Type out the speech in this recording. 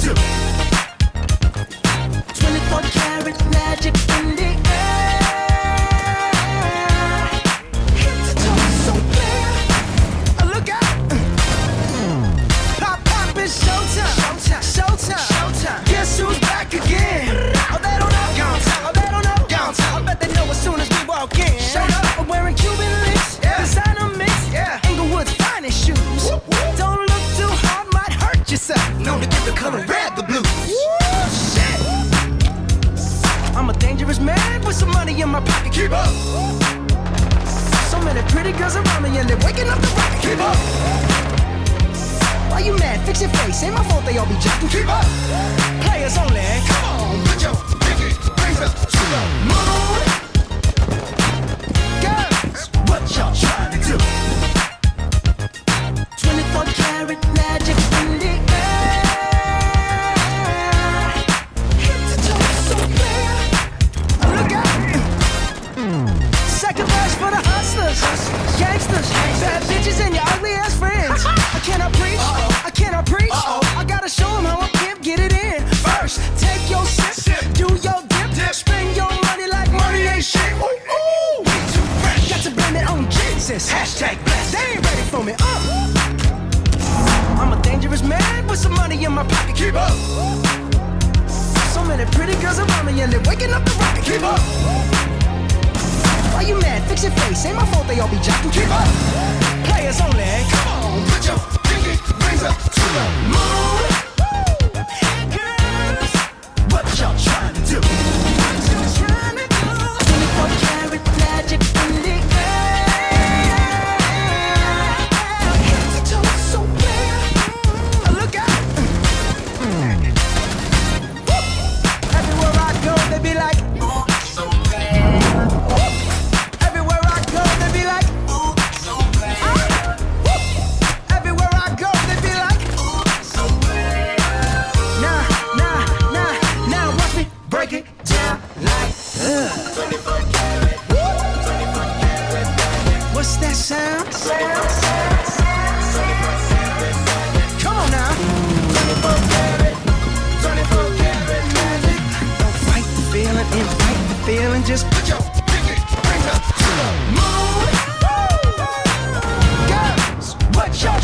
do? 24 karat magic in the air. Head to toe so clear. Look out. Pop, pop, it's showtime. Showtime, showtime, showtime. Guess who's back again? Oh, they don't know. Gone time. Oh, they don't know. Gone time. I bet they know as soon as we walk in. Showed up. I'm wearing Cuban links. Yeah. Designer mix. Yeah. Inglewood's finest shoes. Whoop, whoop. Don't look too hard, might hurt yourself. Known to give the color red the blues. Woo, shit. I'm a dangerous man with some money in my pocket. Keep up. So many pretty girls around me and they're waking up the rocket. Keep up. Why you mad? Fix your face. Ain't my fault they all be jacking. Keep up. Players only. Come on, put your pinky rings up to the moon. Girls, what y'all trying to do? 24 karat magic in the air. Head to toe so clear. Look out. Second verse for the hustlers, gangsters, bad bitches and your ugly ass friends. I cannot preach, I cannot preach. I gotta show them how I pimp get it in. First, take your sip, do your dip, spend your money like money ain't shit. Ooh, ooh. Got to blame it on Jesus. Hashtag blessed. They ain't ready for me. I'm a dangerous man with some money in my pocket. Keep up. So many pretty girls around me and they're waking up the rocket. Keep up. Why you mad? Fix your face. Ain't my fault they all be jocking. Keep up. Players only. Come on, put your pinky rings up to the moon. Girls, what y'all trying to do? 24 karat magic in the air. Head to toe so clear. Look out. Everywhere I go, they be like, ooh, so bad. Everywhere I go, they be like, ooh, so bad. Everywhere I go, they be like, ooh, so bad. Now, watch me break it down like, 24 karat, 24 karat. What's that sound? Come on now. 24 karat, 24 karat magic. Don't fight the feeling, invite the feeling. Just put your pinky rings up to the moon. Girls, what y'all